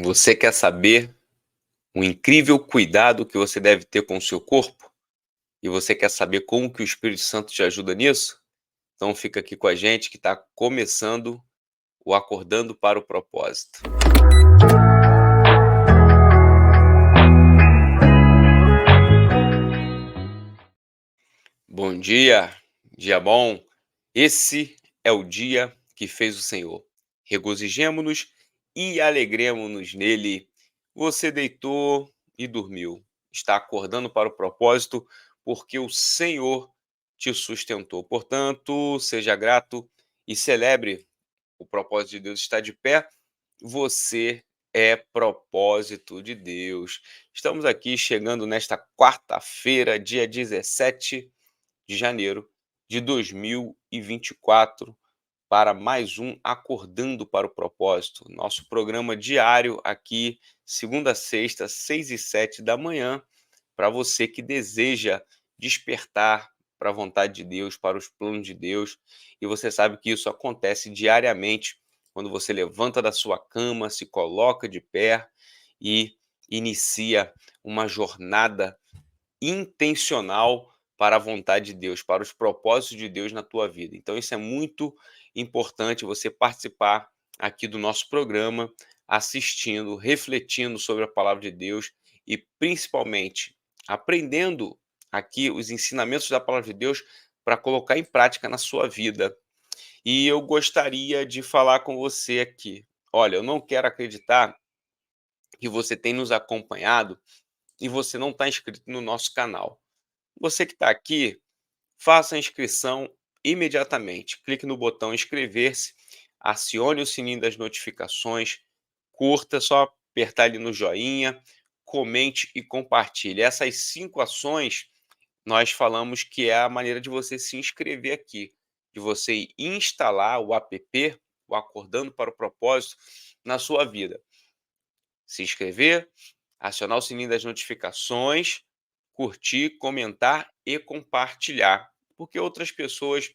Você quer saber o incrível cuidado que você deve ter com o seu corpo? E você quer saber como que o Espírito Santo te ajuda nisso? Então fica aqui com a gente que está começando o Acordando para o Propósito. Bom dia, dia bom. Esse é o dia que fez o Senhor. Regozijemo-nos e alegremo-nos nele. Você deitou e dormiu. Está acordando para o propósito porque o Senhor te sustentou. Portanto, seja grato e celebre. O propósito de Deus está de pé. Você é propósito de Deus. Estamos aqui chegando nesta quarta-feira, dia 17 de janeiro de 2024, para mais um Acordando para o Propósito, nosso programa diário aqui, segunda a sexta, 6 e 7 da manhã, para você que deseja despertar para a vontade de Deus, para os planos de Deus, e você sabe que isso acontece diariamente, quando você levanta da sua cama, se coloca de pé e inicia uma jornada intencional para a vontade de Deus, para os propósitos de Deus na tua vida. Então isso é muito importante, você participar aqui do nosso programa, assistindo, refletindo sobre a palavra de Deus e principalmente aprendendo aqui os ensinamentos da palavra de Deus para colocar em prática na sua vida. E eu gostaria de falar com você aqui. Olha, eu não quero acreditar que você tem nos acompanhado e você não está inscrito no nosso canal. Você que está aqui, faça a inscrição imediatamente. Clique no botão inscrever-se, acione o sininho das notificações, curta, só apertar ali no joinha, comente e compartilhe. Essas 5 ações nós falamos que é a maneira de você se inscrever aqui, de você instalar o app, o Acordando para o Propósito, na sua vida. Se inscrever, acionar o sininho das notificações, curtir, comentar e compartilhar, porque outras pessoas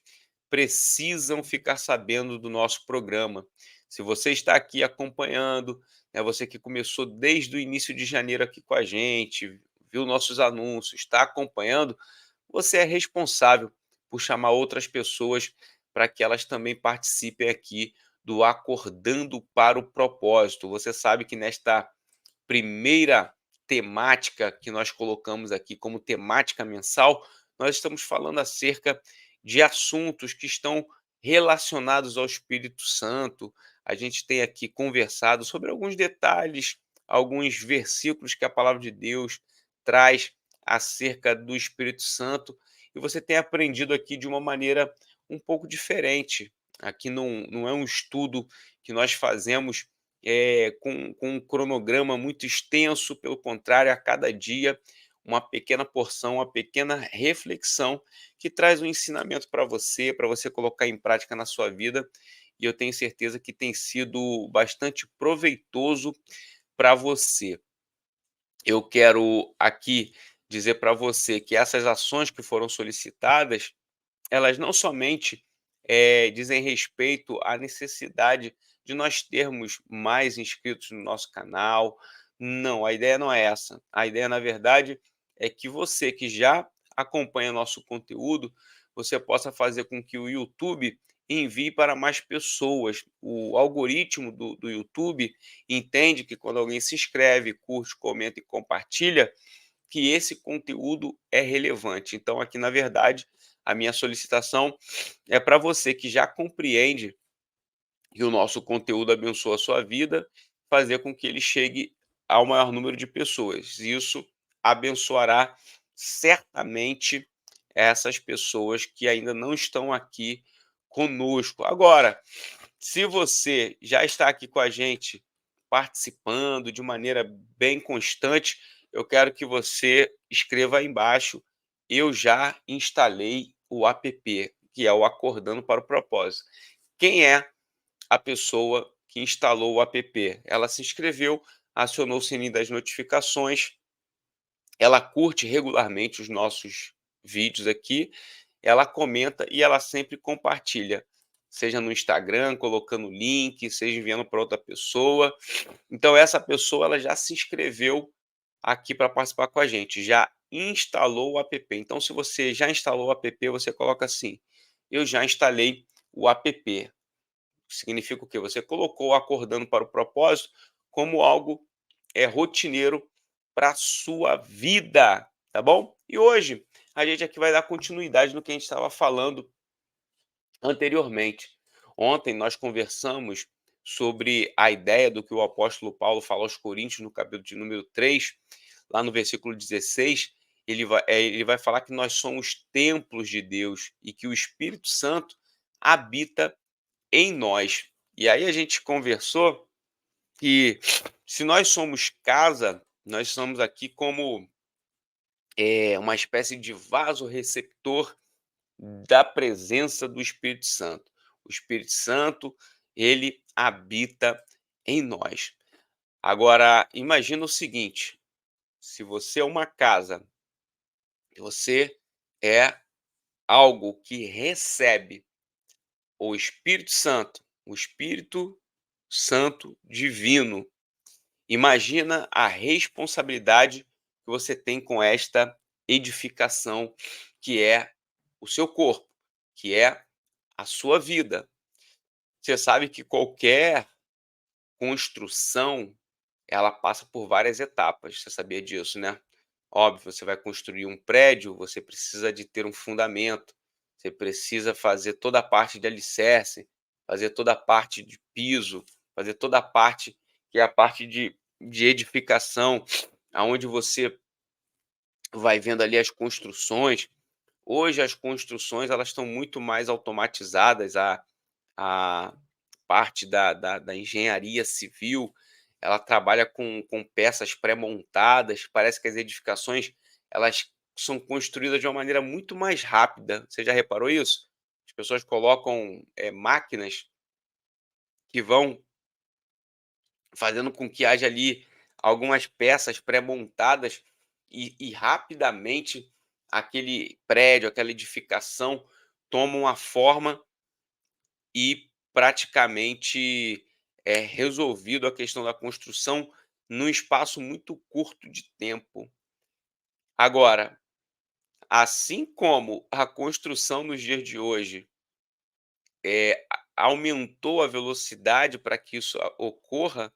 precisam ficar sabendo do nosso programa. Se você está aqui acompanhando, né, você que começou desde o início de janeiro aqui com a gente, viu nossos anúncios, está acompanhando, você é responsável por chamar outras pessoas para que elas também participem aqui do Acordando para o Propósito. Você sabe que nesta primeira temática que nós colocamos aqui como temática mensal, nós estamos falando acerca de assuntos que estão relacionados ao Espírito Santo. A gente tem aqui conversado sobre alguns detalhes, alguns versículos que a palavra de Deus traz acerca do Espírito Santo, e você tem aprendido aqui de uma maneira um pouco diferente. Aqui não é um estudo que nós fazemos com um cronograma muito extenso, pelo contrário, a cada dia uma pequena porção, uma pequena reflexão que traz um ensinamento para você colocar em prática na sua vida. E eu tenho certeza que tem sido bastante proveitoso para você. Eu quero aqui dizer para você que essas ações que foram solicitadas, elas não somente dizem respeito à necessidade de nós termos mais inscritos no nosso canal. Não, a ideia não é essa. A ideia, na verdade, é que você que já acompanha nosso conteúdo, você possa fazer com que o YouTube envie para mais pessoas. O algoritmo do YouTube entende que quando alguém se inscreve, curte, comenta e compartilha, que esse conteúdo é relevante. Então, aqui, na verdade, a minha solicitação é para você que já compreende que o nosso conteúdo abençoa a sua vida, fazer com que ele chegue ao maior número de pessoas. Isso abençoará certamente essas pessoas que ainda não estão aqui conosco. Agora, se você já está aqui com a gente participando de maneira bem constante, eu quero que você escreva aí embaixo: eu já instalei o app, que é o Acordando para o Propósito. Quem é a pessoa que instalou o app? Ela se inscreveu, acionou o sininho das notificações, ela curte regularmente os nossos vídeos aqui, ela comenta e ela sempre compartilha. seja no Instagram, colocando o link, seja enviando para outra pessoa. Então essa pessoa ela já se inscreveu aqui para participar com a gente, já instalou o app. Então se você já instalou o app, você coloca assim: "Eu já instalei o app". Significa o quê? Você colocou acordando para o propósito como algo rotineiro para a sua vida, tá bom? E hoje a gente aqui vai dar continuidade no que a gente estava falando anteriormente. Ontem nós conversamos sobre a ideia do que o apóstolo Paulo fala aos Coríntios no capítulo de número 3, lá no versículo 16, ele vai falar que nós somos templos de Deus e que o Espírito Santo habita em nós. E aí a gente conversou que se nós somos casa, nós somos aqui como uma espécie de vaso receptor da presença do Espírito Santo. O Espírito Santo, ele habita em nós. Agora, imagina o seguinte: se você é uma casa, você é algo que recebe o Espírito Santo divino. Imagina a responsabilidade que você tem com esta edificação, que é o seu corpo, que é a sua vida. Você sabe que qualquer construção, ela passa por várias etapas. Você sabia disso, né? Óbvio, você vai construir um prédio, você precisa de ter um fundamento, você precisa fazer toda a parte de alicerce, fazer toda a parte de piso, fazer toda a parte que é a parte de edificação, aonde você vai vendo ali as construções. Hoje as construções elas estão muito mais automatizadas, a parte da engenharia civil, ela trabalha com peças pré-montadas, parece que as edificações, elas são construídas de uma maneira muito mais rápida. Você já reparou isso? As pessoas colocam, máquinas que vão fazendo com que haja ali algumas peças pré-montadas e rapidamente aquele prédio, aquela edificação toma uma forma e praticamente é resolvido a questão da construção num espaço muito curto de tempo. Agora, assim como a construção nos dias de hoje, aumentou a velocidade para que isso ocorra,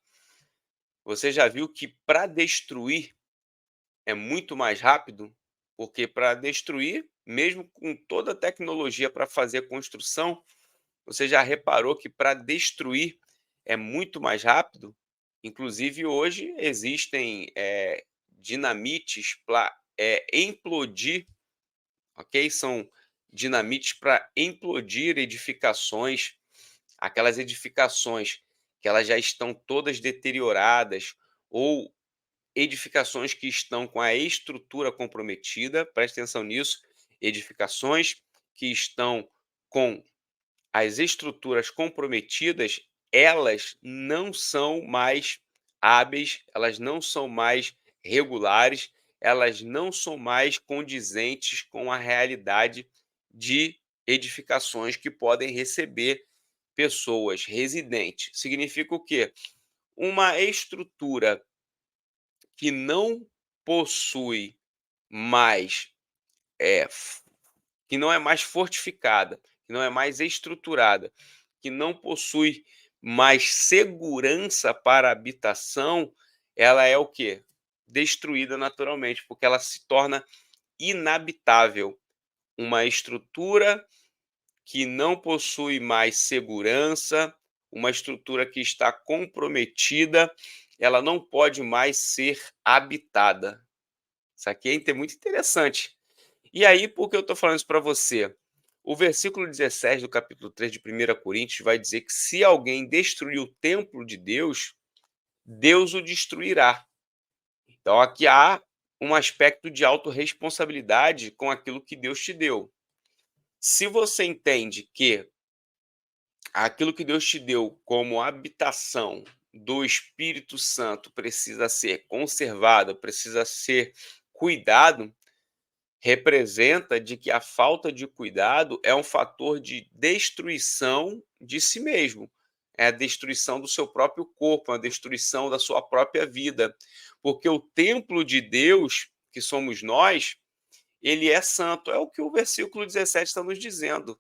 você já viu que para destruir é muito mais rápido? Porque para destruir, mesmo com toda a tecnologia para fazer a construção, você já reparou que para destruir é muito mais rápido? Inclusive hoje existem, dinamites para implodir, ok? São dinamites para implodir edificações, aquelas edificações que elas já estão todas deterioradas ou edificações que estão com a estrutura comprometida, preste atenção nisso, edificações que estão com as estruturas comprometidas, elas não são mais hábeis, elas não são mais regulares, elas não são mais condizentes com a realidade de edificações que podem receber pessoas residentes. Significa o quê? Uma estrutura que não possui mais, que não é mais fortificada, que não é mais estruturada, que não possui mais segurança para a habitação, ela é o quê? Destruída naturalmente, porque ela se torna inabitável. Uma estrutura que não possui mais segurança, uma estrutura que está comprometida, ela não pode mais ser habitada. Isso aqui é muito interessante. E aí, por que eu estou falando isso para você? O versículo 17 do capítulo 3 de 1 Coríntios vai dizer que se alguém destruir o templo de Deus, Deus o destruirá. Então, aqui há um aspecto de autorresponsabilidade com aquilo que Deus te deu. Se você entende que aquilo que Deus te deu como habitação do Espírito Santo precisa ser conservado, precisa ser cuidado, representa de que a falta de cuidado é um fator de destruição de si mesmo, é a destruição do seu próprio corpo, a destruição da sua própria vida, porque o templo de Deus, que somos nós, ele é santo, é o que o versículo 17 está nos dizendo.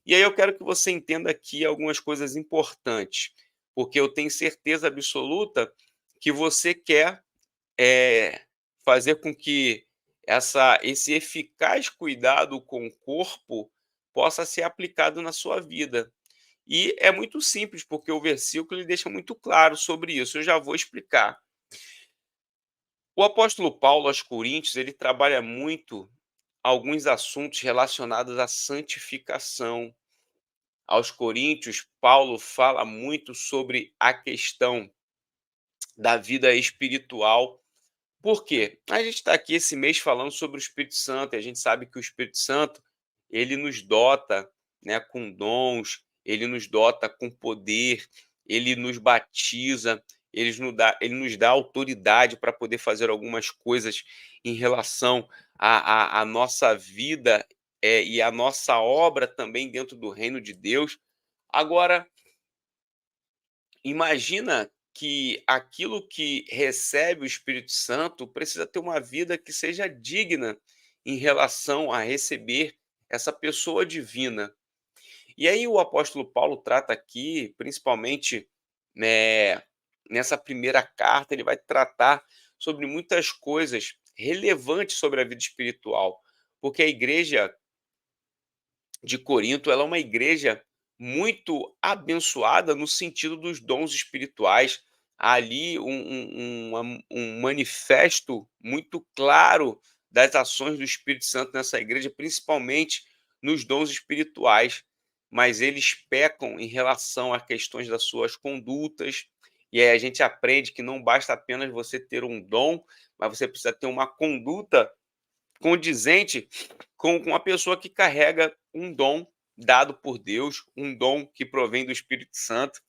E aí eu quero que você entenda aqui algumas coisas importantes, porque eu tenho certeza absoluta que você quer fazer com que esse eficaz cuidado com o corpo possa ser aplicado na sua vida. E é muito simples, porque o versículo ele deixa muito claro sobre isso. Eu já vou explicar. O apóstolo Paulo aos Coríntios, ele trabalha muito alguns assuntos relacionados à santificação. Aos Coríntios, Paulo fala muito sobre a questão da vida espiritual. Por quê? A gente está aqui esse mês falando sobre o Espírito Santo, e a gente sabe que o Espírito Santo, ele nos dota, né, com dons, ele nos dota com poder, ele nos batiza, ele nos dá autoridade para poder fazer algumas coisas em relação à nossa vida, e à nossa obra também dentro do reino de Deus. Agora, imagina que aquilo que recebe o Espírito Santo precisa ter uma vida que seja digna em relação a receber essa pessoa divina. E aí o apóstolo Paulo trata aqui, principalmente, né, nessa primeira carta, ele vai tratar sobre muitas coisas relevantes sobre a vida espiritual, porque a igreja de Corinto, ela é uma igreja muito abençoada no sentido dos dons espirituais. Há ali um manifesto muito claro das ações do Espírito Santo nessa igreja, principalmente nos dons espirituais, mas eles pecam em relação a questões das suas condutas. E aí a gente aprende que não basta apenas você ter um dom, mas você precisa ter uma conduta condizente com a pessoa que carrega um dom dado por Deus, um dom que provém do Espírito Santo.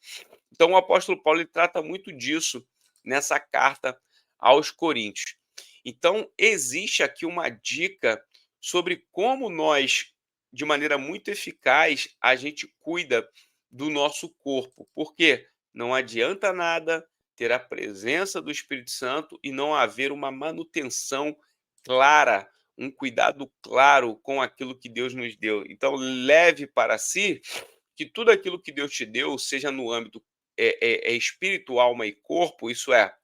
Então, o apóstolo Paulo ele trata muito disso nessa carta aos Coríntios. Então, existe aqui uma dica sobre como nós, de maneira muito eficaz, a gente cuida do nosso corpo. Porque não adianta nada ter a presença do Espírito Santo e não haver uma manutenção clara, um cuidado claro com aquilo que Deus nos deu. Então, leve para si que tudo aquilo que Deus te deu, seja no âmbito espírito, alma e corpo, isso é,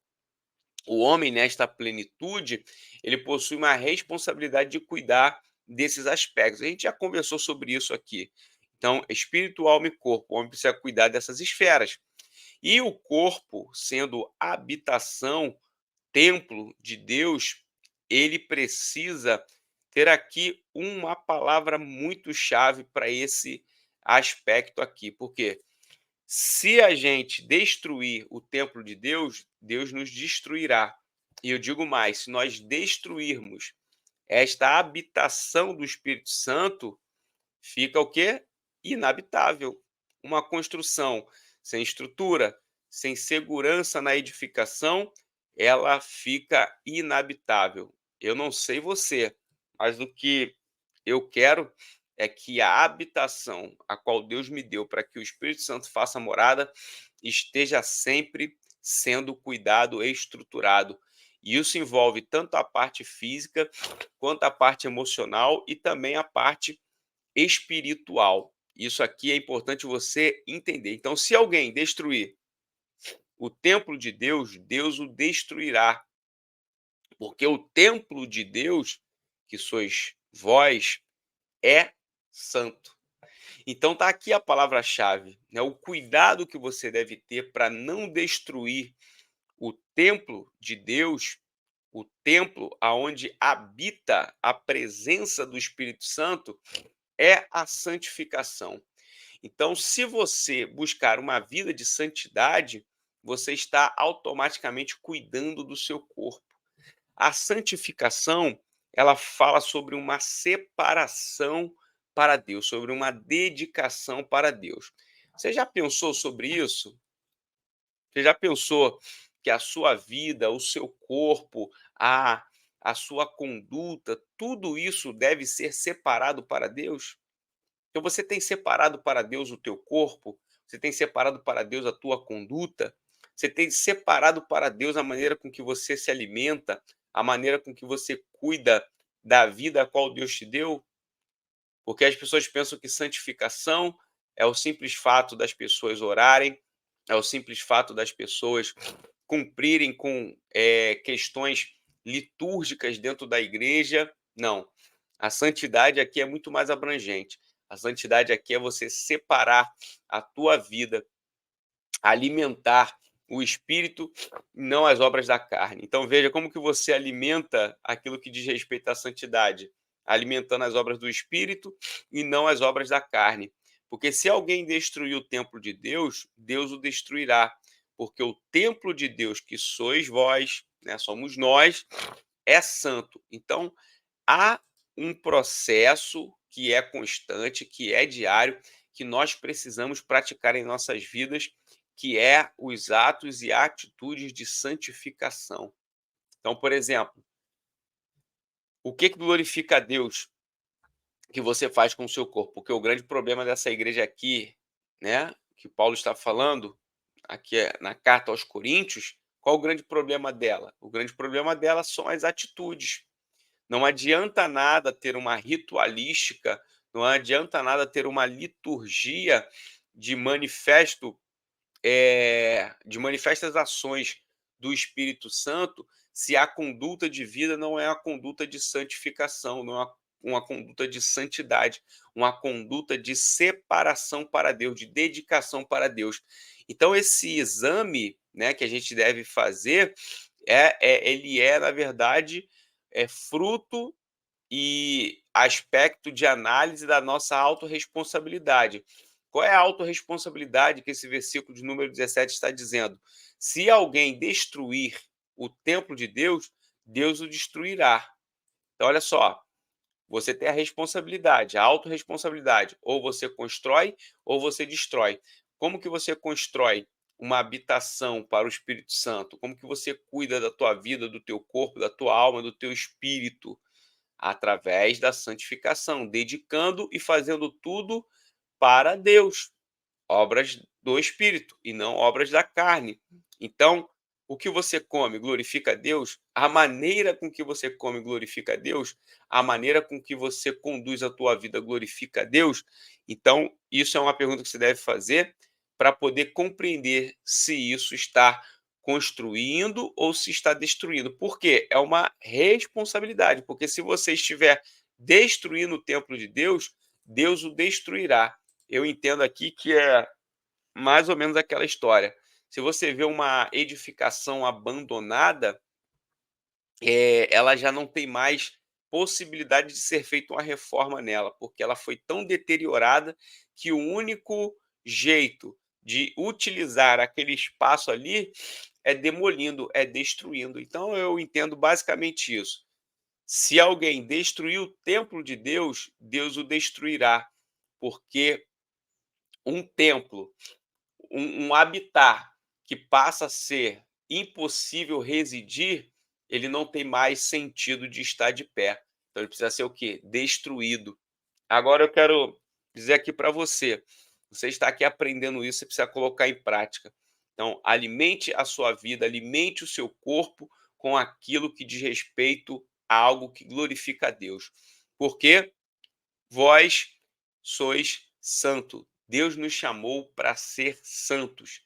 o homem nesta plenitude, ele possui uma responsabilidade de cuidar desses aspectos. A gente já conversou sobre isso aqui. Então, espírito, alma e corpo, o homem precisa cuidar dessas esferas. E o corpo, sendo habitação, templo de Deus, ele precisa ter aqui uma palavra muito chave para esse aspecto aqui, porque se a gente destruir o templo de Deus, Deus nos destruirá. E eu digo mais, se nós destruirmos esta habitação do Espírito Santo, fica o quê? Inabitável. Uma construção sem estrutura, sem segurança na edificação, ela fica inabitável. Eu não sei você, mas o que eu quero é que a habitação a qual Deus me deu para que o Espírito Santo faça morada esteja sempre sendo cuidado e estruturado. E isso envolve tanto a parte física quanto a parte emocional e também a parte espiritual. Isso aqui é importante você entender. Então, se alguém destruir o templo de Deus, Deus o destruirá, porque o templo de Deus, que sois vós, é santo. Então tá aqui a palavra-chave, né? O cuidado que você deve ter para não destruir o templo de Deus, o templo aonde habita a presença do Espírito Santo, é a santificação. Então, se você buscar uma vida de santidade, você está automaticamente cuidando do seu corpo. A santificação, ela fala sobre uma separação para Deus, sobre uma dedicação para Deus. Você já pensou sobre isso? Você já pensou que a sua vida, o seu corpo, a a sua conduta, tudo isso deve ser separado para Deus? Então você tem separado para Deus o teu corpo, você tem separado para Deus a tua conduta, você tem separado para Deus a maneira com que você se alimenta, a maneira com que você cuida da vida a qual Deus te deu? Porque as pessoas pensam que santificação é o simples fato das pessoas orarem, é o simples fato das pessoas cumprirem com questões litúrgicas dentro da igreja. Não. A santidade aqui é muito mais abrangente. A santidade aqui é você separar a tua vida, alimentar o espírito, não as obras da carne. Então veja como que você alimenta aquilo que diz respeito à santidade, alimentando as obras do espírito e não as obras da carne. Porque se alguém destruir o templo de Deus, Deus o destruirá. Porque o templo de Deus, que sois vós, né, somos nós, é santo. Então há um processo que é constante, que é diário, que nós precisamos praticar em nossas vidas, que é os atos e atitudes de santificação. Então, por exemplo, o que glorifica a Deus que você faz com o seu corpo? Porque o grande problema dessa igreja aqui, né, que Paulo está falando, aqui na carta aos Coríntios, qual o grande problema dela? O grande problema dela são as atitudes. Não adianta nada ter uma ritualística, não adianta nada ter uma liturgia de manifesto, de manifestas ações do Espírito Santo, se a conduta de vida não é a conduta de santificação, não é uma conduta de santidade, uma conduta de separação para Deus, de dedicação para Deus. Então esse exame, né, que a gente deve fazer, ele é, na verdade, fruto e aspecto de análise da nossa autorresponsabilidade. Qual é a autorresponsabilidade que esse versículo de número 17 está dizendo? Se alguém destruir o templo de Deus, Deus o destruirá. Então, olha só, você tem a responsabilidade, a autorresponsabilidade. Ou você constrói ou você destrói. Como que você constrói uma habitação para o Espírito Santo? Como que você cuida da tua vida, do teu corpo, da tua alma, do teu espírito? Através da santificação, dedicando e fazendo tudo para Deus, obras do Espírito e não obras da carne. Então, o que você come glorifica a Deus? A maneira com que você come glorifica a Deus? A maneira com que você conduz a tua vida glorifica a Deus? Então, isso é uma pergunta que você deve fazer para poder compreender se isso está construindo ou se está destruindo. Por quê? É uma responsabilidade, porque se você estiver destruindo o templo de Deus, Deus o destruirá. Eu entendo aqui que é mais ou menos aquela história. Se você vê uma edificação abandonada, ela já não tem mais possibilidade de ser feita uma reforma nela, porque ela foi tão deteriorada que o único jeito de utilizar aquele espaço ali é demolindo, é destruindo. Então eu entendo basicamente isso. Se alguém destruir o templo de Deus, Deus o destruirá, porque um templo, um habitat que passa a ser impossível residir, ele não tem mais sentido de estar de pé. Então ele precisa ser o quê? Destruído. Agora eu quero dizer aqui para você, você está aqui aprendendo isso, você precisa colocar em prática. Então, alimente a sua vida, alimente o seu corpo com aquilo que diz respeito a algo que glorifica a Deus. Porque vós sois santo. Deus nos chamou para ser santos.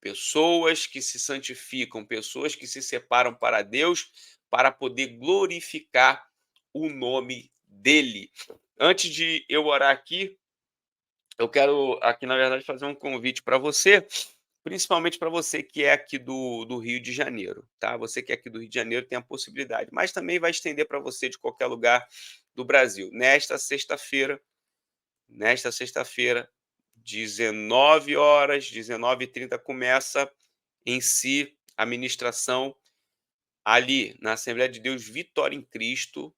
Pessoas que se santificam, pessoas que se separam para Deus para poder glorificar o nome dele. Antes de eu orar aqui, eu quero aqui, na verdade, fazer um convite para você, principalmente para você que é aqui do Rio de Janeiro, tá? Você que é aqui do Rio de Janeiro tem a possibilidade, mas também vai estender para você de qualquer lugar do Brasil. Nesta sexta-feira, 19 horas, 19h30, começa em si a ministração ali na Assembleia de Deus Vitória em Cristo,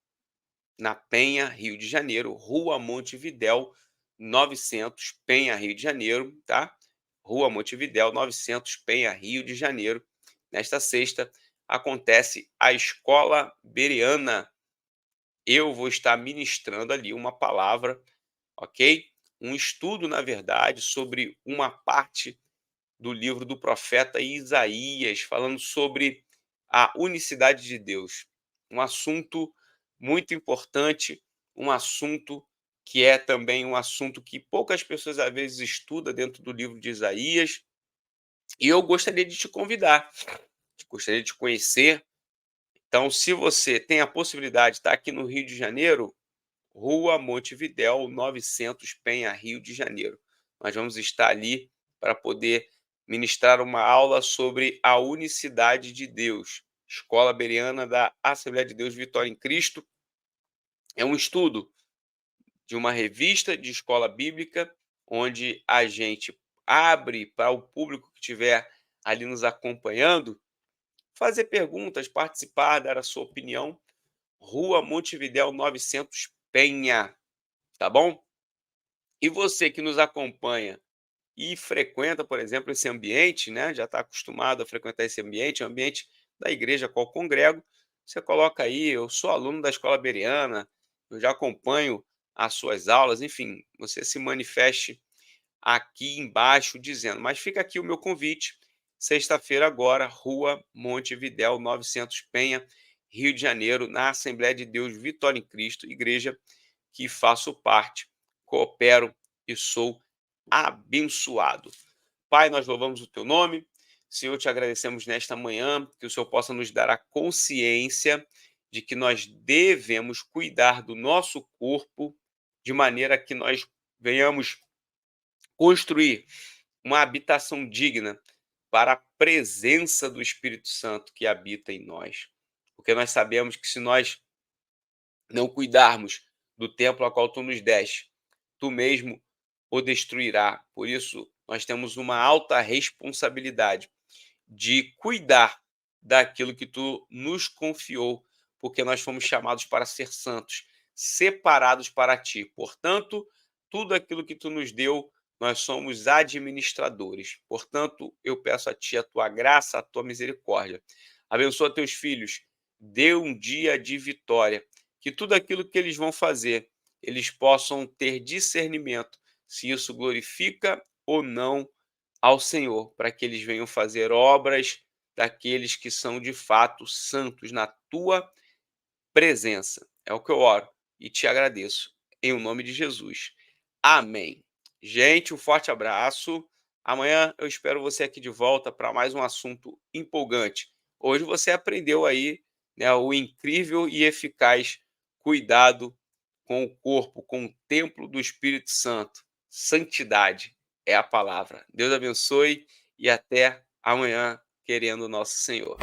na Penha, Rio de Janeiro, Rua Montevidéu 900, Penha, Rio de Janeiro, tá? Rua Montevidéu 900, Penha, Rio de Janeiro, nesta sexta, acontece a escola bereana. Eu vou estar ministrando ali uma palavra, ok? Um estudo, na verdade, sobre uma parte do livro do profeta Isaías, falando sobre a unicidade de Deus. Um assunto muito importante, um assunto que é também um assunto que poucas pessoas às vezes estudam dentro do livro de Isaías. E eu gostaria de te convidar, gostaria de te conhecer. Então, se você tem a possibilidade de estar aqui no Rio de Janeiro, Rua Montevidéu 900, Penha, Rio de Janeiro. Nós vamos estar ali para poder ministrar uma aula sobre a unicidade de Deus. Escola Bereana da Assembleia de Deus Vitória em Cristo. É um estudo de uma revista de escola bíblica, onde a gente abre para o público que estiver ali nos acompanhando, fazer perguntas, participar, dar a sua opinião. Rua Montevidéu 900, Penha, tá bom? E você que nos acompanha e frequenta, por exemplo, esse ambiente, né, já está acostumado a frequentar esse ambiente, é o ambiente da igreja a qual congrego, você coloca aí: "Eu sou aluno da escola bereana, eu já acompanho as suas aulas", enfim, você se manifeste aqui embaixo dizendo. Mas fica aqui o meu convite, sexta-feira agora, Rua Montevidéu 900, Penha, Rio de Janeiro, na Assembleia de Deus Vitória em Cristo, igreja que faço parte, coopero e sou abençoado. Pai, nós louvamos o teu nome. Senhor, te agradecemos nesta manhã, que o Senhor possa nos dar a consciência de que nós devemos cuidar do nosso corpo de maneira que nós venhamos construir uma habitação digna para a presença do Espírito Santo que habita em nós. Porque nós sabemos que se nós não cuidarmos do templo a qual tu nos deste, tu mesmo o destruirá. Por isso, nós temos uma alta responsabilidade de cuidar daquilo que tu nos confiou, porque nós fomos chamados para ser santos, separados para ti. Portanto, tudo aquilo que tu nos deu, nós somos administradores. Portanto, eu peço a ti a tua graça, a tua misericórdia. Abençoa teus filhos, dê um dia de vitória, que tudo aquilo que eles vão fazer, eles possam ter discernimento se isso glorifica ou não ao Senhor, para que eles venham fazer obras daqueles que são de fato santos na tua presença. É o que eu oro e te agradeço. Em o nome de Jesus. Amém. Gente, um forte abraço. Amanhã eu espero você aqui de volta para mais um assunto empolgante. Hoje você aprendeu aí, né, o incrível e eficaz cuidado com o corpo, com o templo do Espírito Santo. Santidade é a palavra. Deus abençoe e até amanhã, querendo o nosso Senhor.